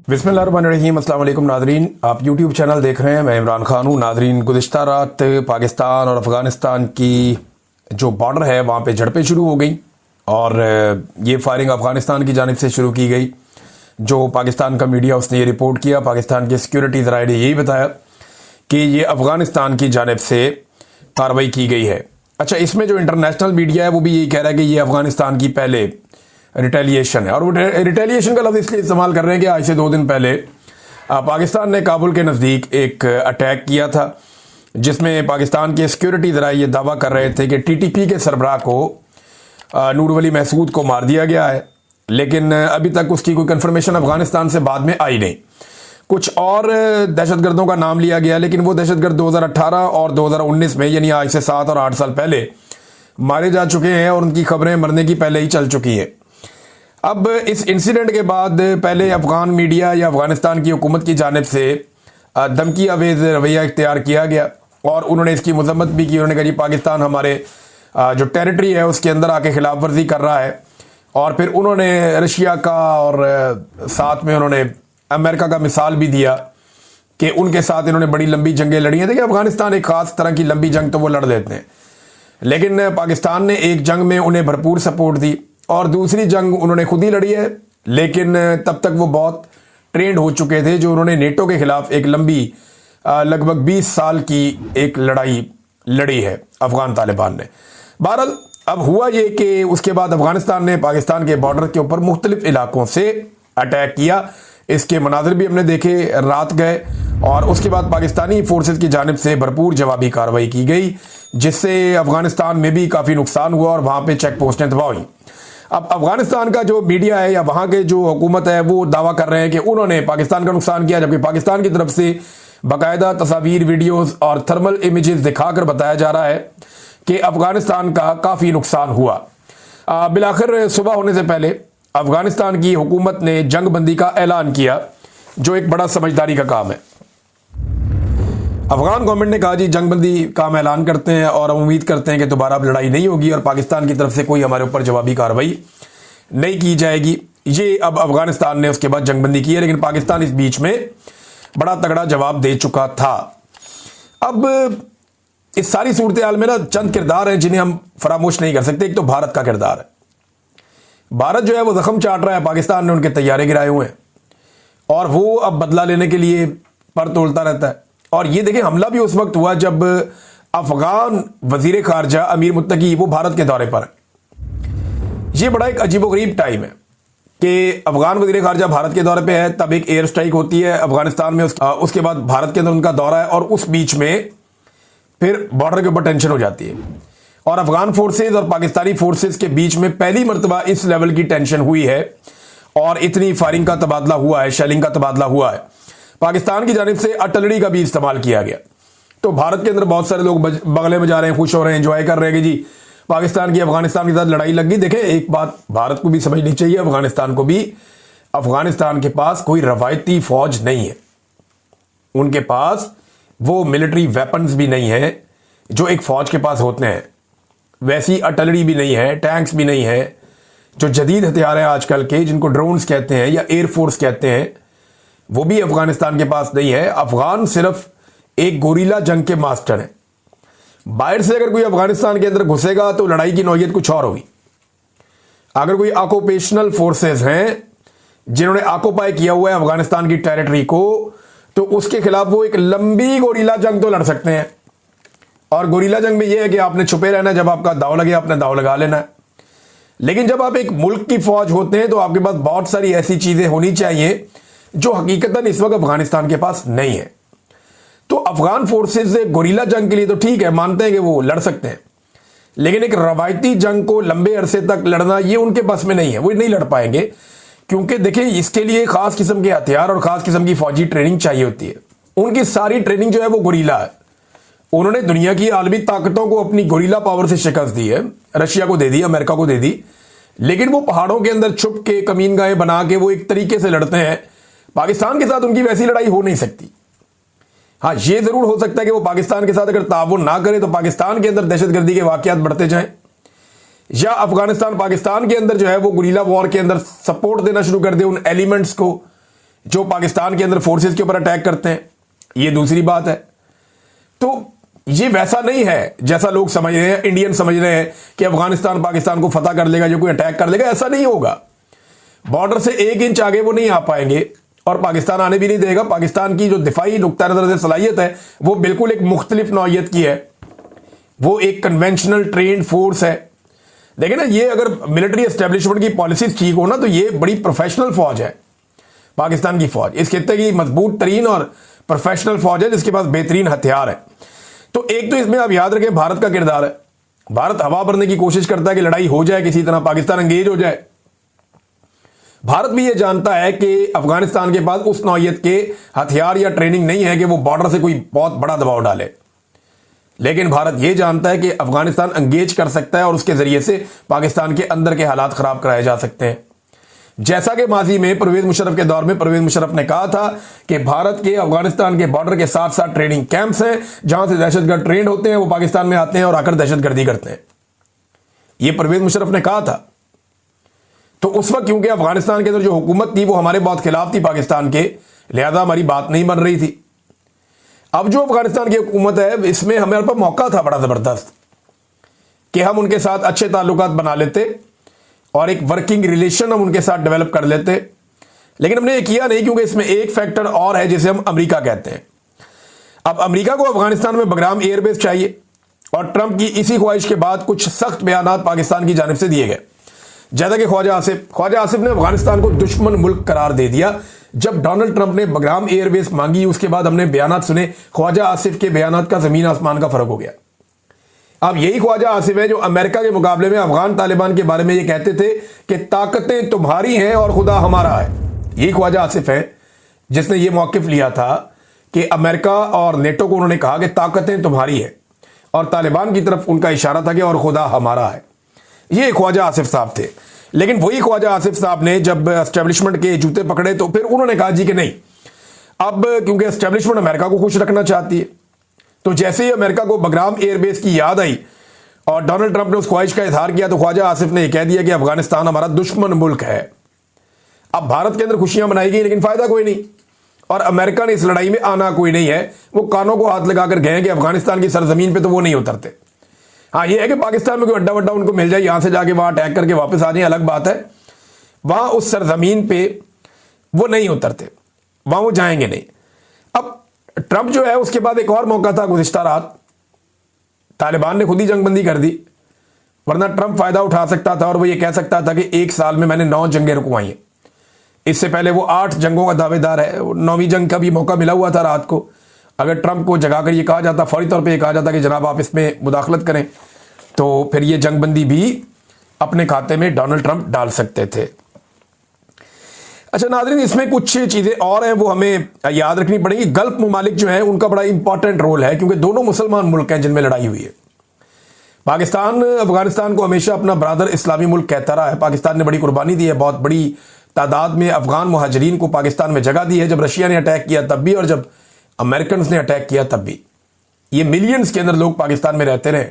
बिस्मिल्लाहिर्रहमानिर्रहीम। अस्सलाम वालेकुम नादरीन, आप यूट्यूब चैनल देख रहे हैं। मैं इमरान खान हूँ। नादरीन, गुज़िश्ता रात पाकिस्तान और अफ़गानिस्तान की जो बॉर्डर है वहाँ पे झड़पें शुरू हो गई और ये फायरिंग अफ़गानिस्तान की जानिब से शुरू की गई। जो पाकिस्तान का मीडिया उसने ये रिपोर्ट किया, पाकिस्तान के सिक्योरिटी ज़राए ने यही बताया कि ये अफ़गानिस्तान की जानिब से कार्रवाई की गई है। अच्छा, इसमें जो इंटरनेशनल मीडिया है वो भी यही कह रहा है कि ये अफ़गानिस्तान की पहले रिटेलिएशन है। और वो रिटेलिएशन का लफ्ज़ इसलिए इस्तेमाल कर रहे हैं कि आज से 2 दिन पहले पाकिस्तान ने काबुल के नज़दीक एक अटैक किया था जिसमें पाकिस्तान के सिक्योरिटी ज़राए ये दावा कर रहे थे कि टीटीपी के सरबराह को नूर वली महसूद को मार दिया गया है, लेकिन अभी तक उसकी कोई कंफर्मेशन अफगानिस्तान से बाद में आई नहीं। कुछ और दहशतगर्दों का नाम लिया गया, लेकिन वो दहशतगर्द 2018 और 2019 में, यानी आज से 7 और 8 साल पहले मारे जा चुके हैं और उनकी खबरें मरने की पहले ही चल चुकी हैं। अब इस इंसिडेंट के बाद पहले अफगान मीडिया या अफगानिस्तान की हुकूमत की जानिब से धमकी आवेज रवैया इख्तियार किया गया और उन्होंने इसकी मजम्मत भी की। उन्होंने कहा जी पाकिस्तान हमारे जो टेरिटरी है उसके अंदर आके खिलाफ वर्जी कर रहा है। और फिर उन्होंने रशिया का और साथ में उन्होंने अमेरिका का मिसाल भी दिया कि उनके साथ इन्होंने बड़ी लंबी जंगें लड़ी हैं। देखिए, अफगानिस्तान एक खास तरह की लंबी जंग तो वो लड़ लेते हैं, लेकिन पाकिस्तान ने एक जंग में उन्हें भरपूर सपोर्ट दी और दूसरी जंग उन्होंने खुद ही लड़ी है, लेकिन तब तक वो बहुत ट्रेंड हो चुके थे। जो उन्होंने नेटो के खिलाफ एक लंबी लगभग 20 साल की एक लड़ाई लड़ी है अफगान तालिबान ने। बहरहाल अब हुआ ये कि उसके बाद अफगानिस्तान ने पाकिस्तान के बॉर्डर के ऊपर मुख्तलिफ इलाकों से अटैक किया। इसके मनाजिर भी हमने देखे, रात गए और उसके बाद पाकिस्तानी फोर्सेस की जानिब से भरपूर जवाबी कार्रवाई की गई, जिससे अफगानिस्तान में भी काफ़ी नुकसान हुआ और वहाँ पे चेक पोस्टें तबाह हुई। अब अफगानिस्तान का जो मीडिया है या वहाँ के जो हुकूमत है वो दावा कर रहे हैं कि उन्होंने पाकिस्तान का नुकसान किया, जबकि पाकिस्तान की तरफ से बाकायदा तस्वीर, वीडियोज़ और थर्मल इमेजेस दिखाकर बताया जा रहा है कि अफगानिस्तान का काफ़ी नुकसान हुआ। बिलाखिर सुबह होने से पहले अफगानिस्तान की हुकूमत ने जंग बंदी का ऐलान किया, जो एक बड़ा समझदारी का काम है। अफगान गवर्नमेंट ने कहा जी जंग बंदी का हम ऐलान करते हैं और हम उम्मीद करते हैं कि दोबारा अब लड़ाई नहीं होगी और पाकिस्तान की तरफ से कोई हमारे ऊपर जवाबी कार्रवाई नहीं की जाएगी। ये अब अफगानिस्तान ने उसके बाद जंग बंदी की है, लेकिन पाकिस्तान इस बीच में बड़ा तगड़ा जवाब दे चुका था। अब इस सारी सूरत हाल में ना चंद किरदार हैं जिन्हें हम फरामोश नहीं कर सकते। एक तो भारत का किरदार है। भारत जो है वो जख्म चाट रहा है, पाकिस्तान ने उनके तैयारे गिराए हुए हैं और वो अब बदला लेने के लिए पर तोड़ता रहता है। और ये देखें, हमला भी उस वक्त हुआ जब अफगान वजीर खारजा अमीर मुत्तकी वो भारत के दौरे पर है। ये बड़ा एक अजीबोगरीब टाइम है कि अफगान वजीर खारजा भारत के दौरे पे है, तब एक एयर स्ट्राइक होती है अफगानिस्तान में, उसके बाद भारत के अंदर उनका दौरा है और उस बीच में फिर बॉर्डर के ऊपर टेंशन हो जाती है और अफगान फोर्सेज और पाकिस्तानी फोर्सेज के बीच में पहली मरतबा इस लेवल की टेंशन हुई है और इतनी फायरिंग का तबादला हुआ है, शेलिंग का तबादला हुआ है। पाकिस्तान की जानिब से आर्टिलरी का भी इस्तेमाल किया गया। तो भारत के अंदर बहुत सारे लोग बगले में जा रहे हैं, खुश हो रहे हैं, एंजॉय कर रहे हैं कि जी पाकिस्तान की अफगानिस्तान के साथ लड़ाई लग गई। देखें, एक बात भारत को भी समझनी चाहिए, अफगानिस्तान को भी, अफगानिस्तान के पास कोई रवायती फौज नहीं है। उनके पास वो मिलिट्री वेपन्स भी नहीं है जो एक फौज के पास होते हैं, वैसी आर्टिलरी भी नहीं है, टैंक्स भी नहीं है। जो जदीद हथियार हैं आजकल के, जिनको ड्रोन्स कहते हैं या एयरफोर्स कहते हैं, वो भी अफगानिस्तान के पास नहीं है। अफगान सिर्फ एक गोरीला जंग के मास्टर हैं। बाहर से अगर कोई अफगानिस्तान के अंदर घुसेगा तो लड़ाई की नौयत कुछ और होगी। अगर कोई ऑक्यूपेशनल फोर्सेस हैं जिन्होंने ऑक्यूपाई किया हुआ है अफगानिस्तान की टेरिटरी को, तो उसके खिलाफ वो एक लंबी गोरीला जंग तो लड़ सकते हैं। और गोरीला जंग में यह है कि आपने छुपे रहना है, जब आपका दाव लगे आपने दाव लगा लेना है। लेकिन जब आप एक मुल्क की फौज होते हैं तो आपके पास बहुत सारी ऐसी चीजें होनी चाहिए जो हकीकतन इस वक्त अफगानिस्तान के पास नहीं है। तो अफगान फोर्सेस से गोरीला जंग के लिए तो ठीक है, मानते हैं कि वो लड़ सकते हैं, लेकिन एक रवायती जंग को लंबे अरसे तक लड़ना ये उनके बस में नहीं है, वो नहीं लड़ पाएंगे। क्योंकि देखिए, इसके लिए खास किस्म के हथियार और खास किस्म की फौजी ट्रेनिंग चाहिए होती है। उनकी सारी ट्रेनिंग जो है वो गोरीला है। उन्होंने दुनिया की आलमी ताकतों को अपनी गोरीला पावर से शिकस्त दी है, रशिया को दे दी, अमेरिका को दे दी, लेकिन वो पहाड़ों के अंदर छुप के कमीनगाहें बना के वो एक तरीके से लड़ते हैं। पाकिस्तान के साथ उनकी वैसी लड़ाई हो नहीं सकती। हाँ, ये जरूर हो सकता है कि वो पाकिस्तान के साथ अगर ताउन ना करे तो पाकिस्तान के अंदर दहशतगर्दी के वाकयात बढ़ते जाएं, या अफगानिस्तान पाकिस्तान के अंदर जो है वो गुरीला वॉर के अंदर सपोर्ट देना शुरू कर दे उन एलिमेंट्स को जो पाकिस्तान के अंदर फोर्सेस के ऊपर अटैक करते हैं, ये दूसरी बात है। तो ये वैसा नहीं है जैसा लोग समझ रहे हैं, इंडियन समझ रहे हैं कि अफगानिस्तान पाकिस्तान को फतह कर लेगा, जो कोई अटैक कर लेगा, ऐसा नहीं होगा। बॉर्डर से 1 इंच आगे वो नहीं आ पाएंगे और पाकिस्तान आने भी नहीं देगा। पाकिस्तान की जो दिफाई नुक्ता नजर से सलाहियत है वो बिल्कुल एक मुख्तलिफ नौइयत की है, वो एक कन्वेंशनल ट्रेंड फोर्स है। देखिए ना, ये अगर मिलिट्री एस्टेब्लिशमेंट की पॉलिसीज ठीक हो ना, तो ये बड़ी प्रोफेशनल फौज है पाकिस्तान की फौज। इस खित्ते की मजबूत तरीन और प्रोफेशनल फौज है जिसके पास बेहतरीन हथियार है। तो एक तो इसमें आप याद रखें भारत का किरदार है। भारत हवा भरने की कोशिश करता है कि लड़ाई हो जाए, किसी तरह पाकिस्तान एंगेज हो जाए। भारत भी यह जानता है कि अफगानिस्तान के पास उस नौइयत के हथियार या ट्रेनिंग नहीं है कि वो बॉर्डर से कोई बहुत बड़ा दबाव डाले, लेकिन भारत यह जानता है कि अफगानिस्तान एंगेज कर सकता है और उसके जरिए से पाकिस्तान के अंदर के हालात खराब कराए जा सकते हैं। जैसा कि माजी में परवेज मुशर्रफ के दौर में परवेज मुशर्रफ ने कहा था कि भारत के अफगानिस्तान के बॉर्डर के साथ साथ ट्रेनिंग कैंप्स हैं जहां से दहशतगर्द ट्रेंड होते हैं, वो पाकिस्तान में आते हैं और आकर दहशतगर्दी करते हैं। यह परवेज मुशर्रफ ने कहा था। तो उस वक्त क्योंकि अफगानिस्तान के अंदर जो हुकूमत थी वो हमारे बहुत खिलाफ थी पाकिस्तान के, लिहाजा हमारी बात नहीं बन रही थी। अब जो अफगानिस्तान की हुकूमत है, इसमें हमारे पास मौका था बड़ा जबरदस्त कि हम उनके साथ अच्छे ताल्लुकात बना लेते और एक वर्किंग रिलेशन हम उनके साथ डेवलप कर लेते, लेकिन हमने ये किया नहीं, क्योंकि इसमें एक फैक्टर और है जिसे हम अमेरिका कहते हैं। अब अमेरिका को अफगानिस्तान में बगराम एयरबेस चाहिए और ट्रंप की इसी ख्वाहिश के बाद कुछ सख्त बयान पाकिस्तान की जानिब से दिए गए। जैसा कि ख्वाजा आसिफ ने अफगानिस्तान को दुश्मन मुल्क करार दे दिया। जब डोनाल्ड ट्रंप ने बगराम एयरबेस मांगी, उसके बाद हमने बयान सुने, ख्वाजा आसिफ के बयान का जमीन आसमान का फर्क हो गया। अब यही ख्वाजा आसिफ है जो अमेरिका के मुकाबले में अफगान तालिबान के बारे में ये कहते थे कि ताकतें तुम्हारी हैं और खुदा हमारा है। यही ख्वाजा आसिफ है जिसने ये मौकिफ लिया था कि अमेरिका और नेटो को उन्होंने कहा कि ताकतें तुम्हारी है, और तालिबान की तरफ उनका इशारा था कि और खुदा हमारा है। ये ख्वाजा आसिफ साहब थे। लेकिन वही ख्वाजा आसिफ साहब ने जब एस्टेब्लिशमेंट के जूते पकड़े तो फिर उन्होंने कहा जी कि नहीं, अब क्योंकि एस्टेब्लिशमेंट अमेरिका को खुश रखना चाहती है, तो जैसे ही अमेरिका को बगराम एयरबेस की याद आई और डोनाल्ड ट्रंप ने उस ख्वाहिश का इजहार किया, तो ख्वाजा आसिफ ने यह कह दिया कि अफगानिस्तान हमारा दुश्मन मुल्क है। अब भारत के अंदर खुशियां मनाई गई लेकिन फायदा कोई नहीं, और अमेरिका ने इस लड़ाई में आना कोई नहीं है। वो कानों को हाथ लगाकर गए कि अफगानिस्तान की सरजमीन पे तो वो नहीं उतरते। हाँ, ये है कि पाकिस्तान में कोई अड्डा वड्डा उनको मिल जाए, यहां से जाके वहां अटैक करके वापस आ जाए, अलग बात है। वहां उस सरजमीन पे वो नहीं उतरते, वहां वो जाएंगे नहीं। अब ट्रंप जो है, उसके बाद एक और मौका था गुज़िश्ता रात, तालिबान ने खुद ही जंगबंदी कर दी, वरना ट्रंप फायदा उठा सकता था और वो ये कह सकता था कि 1 साल में मैंने 9 जंगें रुकवाई हैं। इससे पहले वो 8 जंगों का दावेदार है। 9वीं जंग का भी मौका मिला हुआ था रात को। अगर ट्रंप को जगाकर ये कहा जाता, फौरी तौर पे ये कहा जाता कि जनाब आप इसमें मुदाखलत करें, तो फिर ये जंगबंदी भी अपने खाते में डोनाल्ड ट्रंप डाल सकते थे। अच्छा नाज़रीन, इसमें कुछ चीजें और हैं वो हमें याद रखनी पड़ेगी। गल्फ ममालिक जो है उनका बड़ा इंपॉर्टेंट रोल है, क्योंकि दोनों मुसलमान मुल्क हैं जिनमें लड़ाई हुई है। पाकिस्तान अफगानिस्तान को हमेशा अपना ब्रादर इस्लामी मुल्क कहता रहा है। पाकिस्तान ने बड़ी कुर्बानी दी है, बहुत बड़ी तादाद में अफगान मुहाजिरीन को पाकिस्तान में जगह दी है। जब रशिया ने अटैक किया तब भी, और जब अमेरिकन ने अटैक किया तब भी। ये मिलियंस के अंदर लोग पाकिस्तान में रहते रहे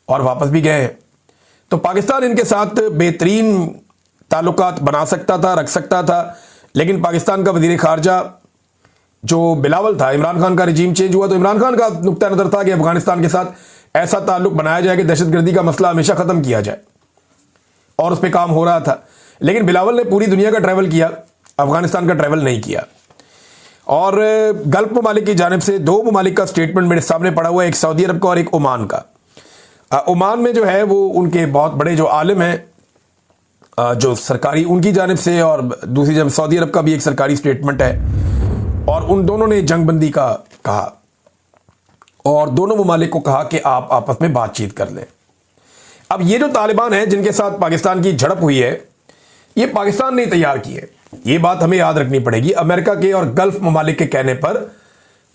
और वापस भी गए हैं। तो पाकिस्तान इनके साथ बेहतरीन ताल्लुकात बना सकता था, रख सकता था, लेकिन पाकिस्तान का वजीर खारजा जो बिलावल था, इमरान खान का रिजीम चेंज हुआ तो इमरान खान का नुक्ता नजर था कि अफगानिस्तान के साथ ऐसा ताल्लुक बनाया जाए कि दहशतगर्दी का मसला हमेशा खत्म किया जाए, और उस पर काम हो रहा था। लेकिन बिलावल ने पूरी दुनिया का ट्रैवल किया, अफगानिस्तान का ट्रैवल नहीं किया। और गल्फ ममालिक की जानिब से 2 ममालिक का स्टेटमेंट मेरे सामने पड़ा हुआ है, एक सऊदी अरब का और एक ओमान का। ओमान में जो है वो उनके बहुत बड़े जो आलिम हैं, जो सरकारी उनकी जानिब से, और दूसरी जानब सऊदी अरब का भी एक सरकारी स्टेटमेंट है, और उन दोनों ने जंगबंदी का कहा और दोनों ममालिक को कहा कि आप आपस में बातचीत कर लें। अब ये जो तालिबान है जिनके साथ पाकिस्तान की झड़प हुई है, ये पाकिस्तान ने तैयार की है, ये बात हमें याद रखनी पड़ेगी। अमेरिका के और गल्फ ममालिक के कहने पर,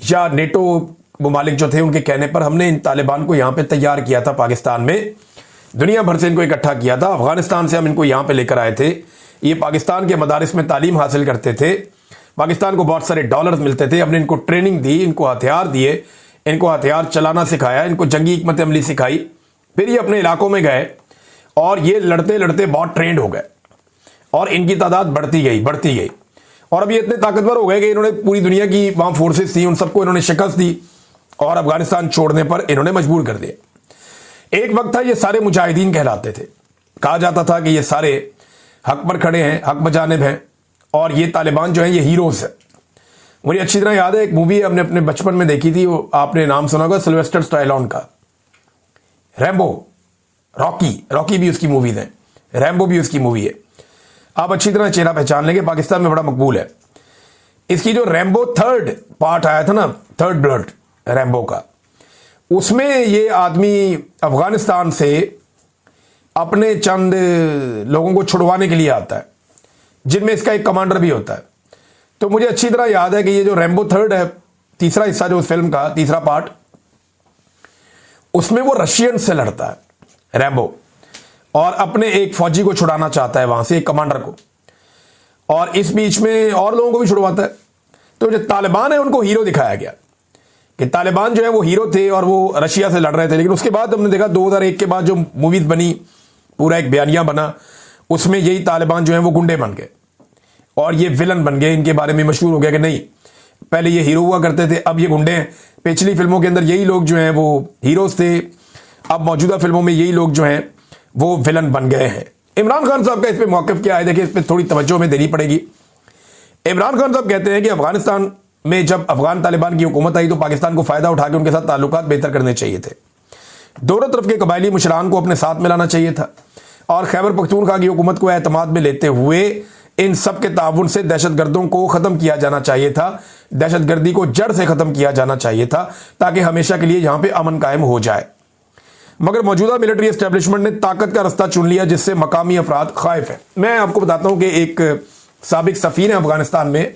या नेटो ममालिक जो थे उनके कहने पर, हमने इन तालिबान को यहां पे तैयार किया था पाकिस्तान में, दुनिया भर से इनको इकट्ठा किया था। अफगानिस्तान से हम इनको यहां पे लेकर आए थे। ये पाकिस्तान के मदारिस में तालीम हासिल करते थे, पाकिस्तान को बहुत सारे डॉलर्स मिलते थे। हमने इनको ट्रेनिंग दी, इनको हथियार दिए, इनको हथियार चलाना सिखाया, इनको जंगी हिकमत अमली सिखाई। फिर ये अपने इलाकों में गए और ये लड़ते लड़ते बहुत ट्रेंड हो गए और इनकी तादाद बढ़ती गई। और अब ये इतने ताकतवर हो गए कि इन्होंने पूरी दुनिया की वहां फोर्सेस थी उन सबको इन्होंने शिकस्त दी और अफगानिस्तान छोड़ने पर इन्होंने मजबूर कर दिया। एक वक्त था ये सारे मुजाहिदीन कहलाते थे, कहा जाता था कि ये सारे हक पर खड़े हैं, हक बजानिब हैं, और ये तालिबान जो है ये हीरोज है। मुझे अच्छी तरह याद है एक मूवी हमने अपने बचपन में देखी थी, वो आपने नाम सुना होगा, सिल्वेस्टर स्टैलोन का, रैम्बो, रॉकी भी उसकी मूवीज है, रैम्बो भी उसकी मूवी है। आप अच्छी तरह चेहरा पहचान लेंगे, पाकिस्तान में बड़ा मकबूल है। इसकी जो रैम्बो थर्ड पार्ट आया था ना, थर्ड ब्लड रैम्बो का, उसमें ये आदमी अफगानिस्तान से अपने चंद लोगों को छुड़वाने के लिए आता है, जिनमें इसका एक कमांडर भी होता है। तो मुझे अच्छी तरह याद है कि ये जो रैम्बो थर्ड है, तीसरा हिस्सा जो उस फिल्म का तीसरा पार्ट, उसमें वो रशियन से लड़ता है रैम्बो, और अपने एक फौजी को छुड़ाना चाहता है वहां से, एक कमांडर को, और इस बीच में और लोगों को भी छुड़वाता है। तो जो तालिबान है उनको हीरो दिखाया गया कि तालिबान जो है वो हीरो थे और वो रशिया से लड़ रहे थे। लेकिन उसके बाद हमने देखा 2001 के बाद जो मूवीज बनी, पूरा एक बयानिया बना, उसमें यही तालिबान जो है वो गुंडे बन गए और ये विलन बन गए। इनके बारे में मशहूर हो गया कि नहीं, पहले ये हीरो हुआ करते थे, अब ये गुंडे हैं। पिछली फिल्मों के अंदर यही लोग जो हैं वो हीरोज थे, अब मौजूदा फिल्मों में यही लोग जो हैं वो विलन बन गए हैं। इमरान खान साहब का इस पर मौक़िफ़ क्या है, देखिए इस पर थोड़ी तवज्जो में देनी पड़ेगी। इमरान खान साहब कहते हैं कि अफगानिस्तान में जब अफगान तालिबान की हुकूमत आई तो पाकिस्तान को फायदा उठा के उनके साथ ताल्लुकात बेहतर करने चाहिए थे, दोनों तरफ के कबायली मुशरान को अपने साथ मिलाना चाहिए था, और खैबर पख्तूनख्वा की हुकूमत को एतमाद में लेते हुए इन सब के ताउन से दहशतगर्दों को खत्म किया जाना चाहिए था, दहशतगर्दी को जड़ से खत्म किया जाना चाहिए था, ताकि हमेशा के लिए यहां पे अमन कायम हो जाए। मगर मौजूदा मिलिट्री एस्टेब्लिशमेंट ने ताकत का रास्ता चुन लिया, जिससे मकामी अफराद खाइफ है। मैं आपको बताता हूं कि एक साबिक सफीर है अफगानिस्तान में,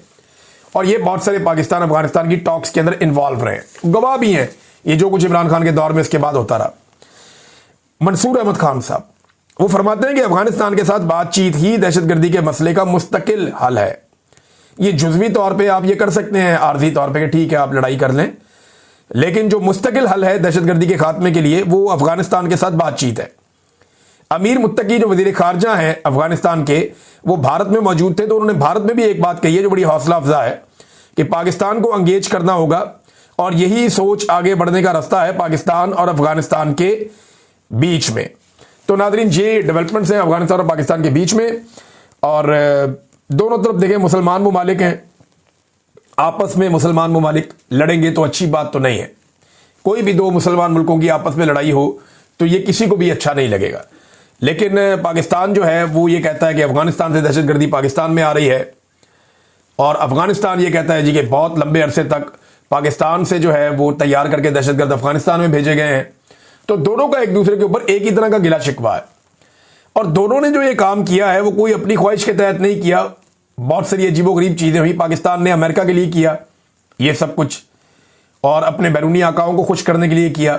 और ये बहुत सारे पाकिस्तान अफगानिस्तान की टॉक्स के अंदर इन्वॉल्व रहे, गवाह भी हैं ये जो कुछ इमरान खान के दौर में इसके बाद होता रहा। मंसूर अहमद खान साहब वो फरमाते हैं कि अफगानिस्तान के साथ बातचीत ही दहशतगर्दी के मसले का मुस्तकिल हल है। ये जुज़वी तौर पे आप ये कर सकते हैं, आर्जी तौर पे कि ठीक है आप लड़ाई कर लें, लेकिन जो मुस्तकिल हल है दहशतगर्दी के खात्मे के लिए वो अफगानिस्तान के साथ बातचीत है। अमीर मुत्तकी जो वजीर खारजा हैं अफगानिस्तान के, वो भारत में मौजूद थे, तो उन्होंने भारत में भी एक बात कही है जो बड़ी हौसला अफजा है कि पाकिस्तान को एंगेज करना होगा, और यही सोच आगे बढ़ने का रास्ता है पाकिस्तान और अफगानिस्तान के बीच में। तो नादरीन, ये डेवलपमेंट्स हैं अफगानिस्तान और पाकिस्तान के बीच में, और दोनों तरफ देखें मुसलमान ममालिक हैं, आपस में मुसलमान ममालिक लड़ेंगे तो अच्छी बात तो नहीं है। कोई भी दो मुसलमान मुल्कों की आपस में लड़ाई हो तो ये किसी को भी अच्छा नहीं लगेगा। लेकिन पाकिस्तान जो है वो ये कहता है कि अफगानिस्तान से दहशतगर्दी पाकिस्तान में आ रही है, और अफगानिस्तान ये कहता है जी कि बहुत लंबे अरसे तक पाकिस्तान से जो है वो तैयार करके दहशतगर्द अफगानिस्तान में भेजे गए हैं। तो दोनों का एक दूसरे के ऊपर एक ही तरह का गिला शिकवा है, और दोनों ने जो ये काम किया है वो कोई अपनी ख्वाहिश के तहत नहीं किया। बहुत सारी अजीबोगरीब चीजें हुई। पाकिस्तान ने अमेरिका के लिए किया ये सब कुछ, और अपने बैरूनी आकाओं को खुश करने के लिए किया।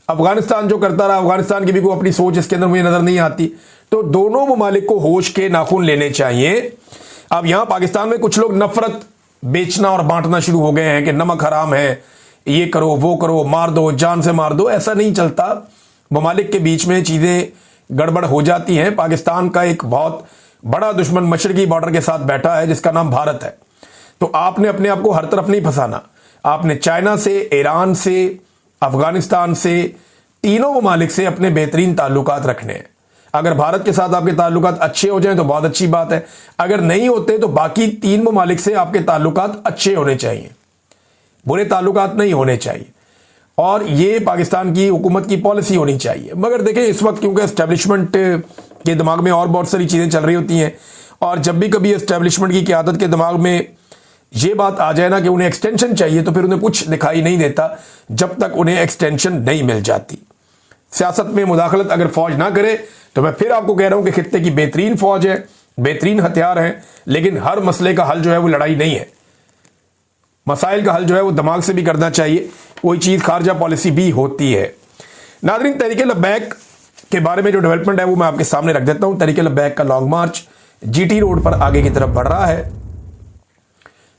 अफगानिस्तान जो करता रहा, अफगानिस्तान की भी कोई अपनी सोच इसके अंदर मुझे नजर नहीं आती। तो दोनों ममालिक को होश के नाखून लेने चाहिए। अब यहां पाकिस्तान में कुछ लोग नफरत बेचना और बांटना शुरू हो गए हैं कि नमक हराम है, ये करो वो करो, मार दो, जान से मार दो। ऐसा नहीं चलता, ममालिक के बीच में चीजें गड़बड़ हो जाती हैं। पाकिस्तान का एक बहुत बड़ा दुश्मन मशरकी बॉर्डर के साथ बैठा है जिसका नाम भारत है। तो आपने अपने आप को हर तरफ नहीं फंसाना, आपने चाइना से, ईरान से, अफगानिस्तान से, तीनों ममालिक से अपने बेहतरीन ताल्लुकात रखने हैं। अगर भारत के साथ आपके ताल्लुकात अच्छे हो जाएं तो बहुत अच्छी बात है, अगर नहीं होते तो बाकी तीन ममालिक से आपके ताल्लुकात अच्छे होने चाहिए, बुरे ताल्लुकात नहीं होने चाहिए, और ये पाकिस्तान की हुकूमत की पॉलिसी होनी चाहिए। मगर देखें इस वक्त क्योंकि एस्टेब्लिशमेंट के दिमाग में और बहुत सारी चीज़ें चल रही होती हैं, और जब भी कभी एस्टेब्लिशमेंट की क़यादत के दिमाग में ये बात आ जाए ना कि उन्हें एक्सटेंशन चाहिए, तो फिर उन्हें कुछ दिखाई नहीं देता जब तक उन्हें एक्सटेंशन नहीं मिल जाती। सियासत में मुदाखलत अगर फौज ना करे तो मैं फिर आपको कह रहा हूं कि खित्ते की बेहतरीन फौज है, बेहतरीन हथियार हैं, लेकिन हर मसले का हल जो है वो लड़ाई नहीं है। मसाइल का हल जो है वो दिमाग से भी करना चाहिए, कोई चीज़ खारजा पॉलिसी भी होती है। नादरीन, तहरीक लब्बैक के बारे में जो डेवलपमेंट है वो मैं आपके सामने रख देता हूं। तहरीक लब्बैक का लॉन्ग मार्च जीटी रोड पर आगे की तरफ बढ़ रहा है,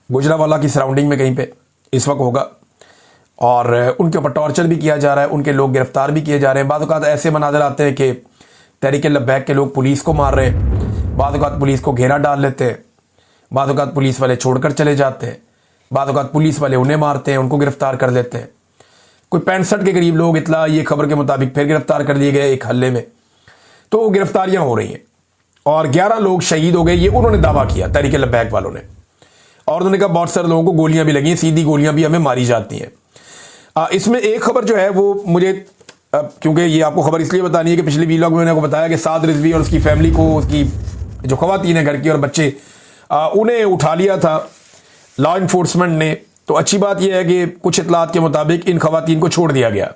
गुजरावाला की सराउंडिंग में कहीं पे इस वक्त होगा, और उनके ऊपर टॉर्चर भी किया जा रहा है, उनके लोग गिरफ्तार भी किए जा रहे हैं। बाद औक़ात ऐसे मनाज़र आते हैं कि तहरीक लब्बैक के लोग पुलिस को मार रहे हैं, बाद औक़ात पुलिस को घेरा डाल लेते हैं, बाद औक़ात पुलिस वाले छोड़कर चले जाते हैं, बाद औक़ात पुलिस वाले उन्हें मारते हैं, उनको गिरफ्तार कर लेते हैं। कोई 65 के करीब लोग इतला ये खबर के मुताबिक फिर गिरफ्तार कर लिए गए एक हल्ले में। तो गिरफ्तारियां हो रही हैं और 11 लोग शहीद हो गए, ये उन्होंने दावा किया तहरीक लब्बैक वालों ने। और उन्होंने कहा बहुत सारे लोगों को गोलियां भी लगी, सीधी गोलियां भी हमें मारी जाती हैं। इसमें एक खबर जो है वो मुझे, क्योंकि ये आपको खबर इसलिए बतानी है कि पिछले वीलॉग में मैंने आपको बताया कि साद रिजवी और उसकी फैमिली को, उसकी जो खवातीन है घर की और बच्चे, उन्हें उठा लिया था लॉ इन्फोर्समेंट ने। तो अच्छी बात यह है कि कुछ इतलात के मुताबिक इन खवातीन को छोड़ दिया गया,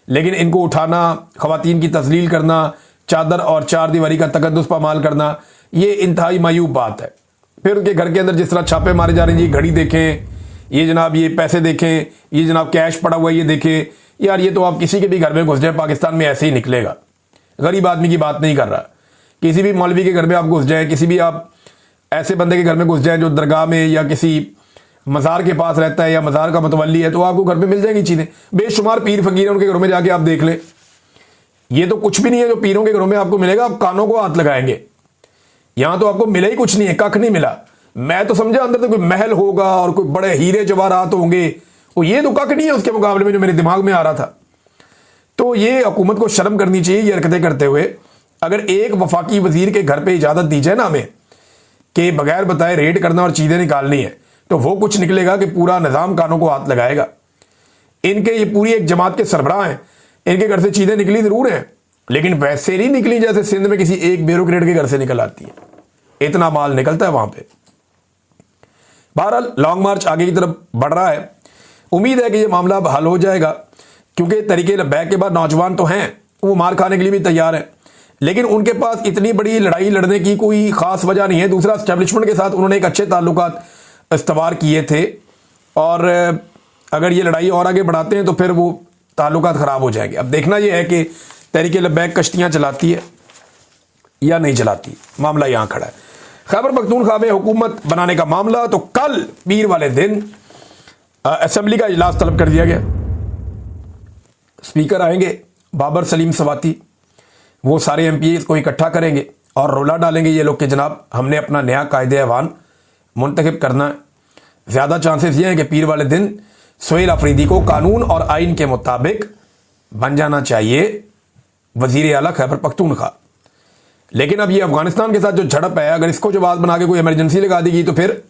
लेकिन इनको उठाना, खवातीन की तस्लील करना, चादर और चार दीवारी का तकद्दुस पामाल करना, ये इंतहाई मायूब बात है। फिर उनके घर के अंदर जिस तरह छापे मारे जा रहे हैं, ये घड़ी देखें, ये जनाब ये पैसे देखें, ये जनाब कैश पड़ा हुआ है ये देखें, यार ये तो आप किसी के भी घर में घुस जाए पाकिस्तान में ऐसे ही निकलेगा। गरीब आदमी की बात नहीं कर रहा, किसी भी मौलवी के घर में आप घुस जाए, किसी भी आप ऐसे बंदे के घर में घुस जाए जो दरगाह में या किसी मज़ार के पास रहता है या मज़ार का मतवली है, तो आपको घर में मिल जाएंगी चीज़ें। बेशुमार पीर फकीर है, उनके घरों में जाके आप देख लें, ये तो कुछ भी नहीं है जो पीरों के घरों में आपको मिलेगा। आप कानों को हाथ लगाएंगे, यहां तो आपको मिला ही कुछ नहीं है, कख नहीं मिला। मैं तो समझा अंदर तो कोई महल होगा और कोई बड़े हीरे जवाहरात होंगे, और ये तो कख नहीं है उसके मुकाबले में जो मेरे दिमाग में आ रहा था। तो ये हुकूमत को शर्म करनी चाहिए ये हरकतें करते हुए। अगर एक वफाकी वजीर के घर पे इजाजत दी जाए ना हमें कि बगैर बताए रेड करना और चीजें निकालनी है, तो वो कुछ निकलेगा कि पूरा निजाम कानों को हाथ लगाएगा। इनके ये पूरी एक जमात के सरबराह हैं, इनके घर से चीजें निकली जरूर हैं, लेकिन वैसे नहीं निकली जैसे सिंध में किसी एक ब्यूरोक्रेट के घर से निकल आती है। इतना माल निकलता है वहां पे। बहरहाल लॉन्ग मार्च आगे की तरफ बढ़ रहा है। उम्मीद है कि यह मामला अब हल हो जाएगा, क्योंकि तहरीक लब्बैक के बाद नौजवान तो हैं, वो मार खाने के लिए भी तैयार है, लेकिन उनके पास इतनी बड़ी लड़ाई लड़ने की कोई खास वजह नहीं है। दूसरा, एस्टेब्लिशमेंट के साथ उन्होंने एक अच्छे ताल्लुकात इस्तवार किए थे, और अगर ये लड़ाई और आगे बढ़ाते हैं तो फिर वो ताल्लुकात खराब हो जाएंगे। अब देखना यह है कि तहरीक लब्बैक कश्तियां चलाती है या नहीं चलाती, मामला यहां खड़ा है। खैबर पख्तूनख्वा में हुकूमत बनाने का मामला, तो कल पीर वाले दिन असेंबली का इजलास तलब कर दिया गया। स्पीकर आएंगे बाबर सलीम सवाती, वो सारे एमपीएस को इकट्ठा करेंगे और रोला डालेंगे ये लोग कि जनाब हमने अपना नया कायदे ऐवान मुंतखब करना है। ज्यादा चांसेस ये हैं कि पीर वाले दिन सुहेल अफरीदी को कानून और आइन के मुताबिक बन जाना चाहिए वजीर आला खैबर पख्तूनख्वा। लेकिन अब ये अफगानिस्तान के साथ जो झड़प है, अगर इसको जवाब बना के कोई इमरजेंसी लगा देगी तो फिर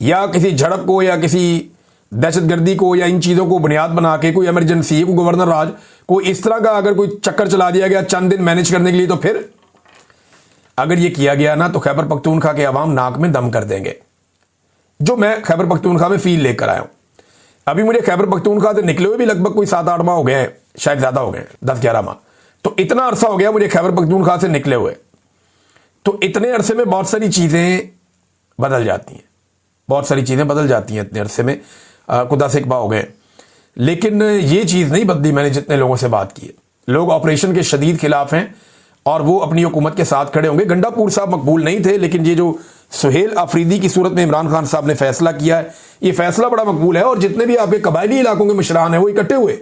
या किसी झड़प को या किसी दहशतगर्दी को या इन चीजों को बुनियाद बना के कोई इमरजेंसी, कोई गवर्नर राज, कोई इस तरह का अगर कोई चक्कर चला दिया गया चंद दिन मैनेज करने के लिए, तो फिर अगर ये किया गया ना तो खैबर पख्तूनख्वा के अवाम नाक में दम कर देंगे, जो मैं खैबर पख्तूनख्वा में फील लेकर आया हूं। अभी मुझे खैबर पख्तूनख्वा से निकले हुए भी लगभग कोई 7-8 माह हो गए हैं, शायद ज्यादा हो गए, 10-11 माह। तो इतना अरसा हो गया मुझे खैबर पख्तूनख्वा से निकले हुए। तो इतने अरसे में बहुत सारी चीजें बदल जाती हैं, बहुत सारी चीजें बदल जाती हैं इतने अरसे में, खुदा से इकबा हो गए। लेकिन ये चीज नहीं बदली। मैंने जितने लोगों से बात की है, लोग ऑपरेशन के शदीद खिलाफ हैं और वो अपनी हुकूमत के साथ खड़े होंगे। गंडापुर साहब मकबूल नहीं थे, लेकिन ये जो सुहेल अफरीदी की सूरत में इमरान खान साहब ने फैसला किया है, ये फैसला बड़ा मकबूल है। और जितने भी आपके कबायली इलाकों के मुशरान हैं वो इकट्ठे हुए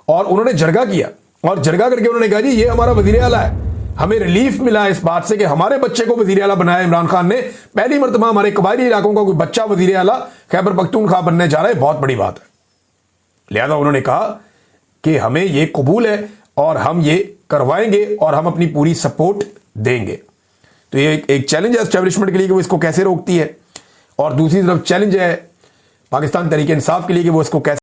और उन्होंने जरगा किया, और जरगा करके उन्होंने कहा जी ये हमारा वजीर आला है, हमें रिलीफ मिला इस बात से कि हमारे बच्चे को वजीर आला बनाया इमरान खान ने। पहली मरतबा हमारे कबायली इलाकों का कोई बच्चा वजीर आला खैबर पख्तूनख्वा बनने जा रहा है, बहुत बड़ी बात है। लिहाजा उन्होंने कहा कि हमें ये कबूल है और हम ये करवाएंगे और हम अपनी पूरी सपोर्ट देंगे। तो ये एक चैलेंज है एस्टेब्लिशमेंट के लिए कि वो इसको कैसे रोकती है, और दूसरी तरफ चैलेंज है पाकिस्तान तहरीक इंसाफ के लिए कि वो इसको कैसे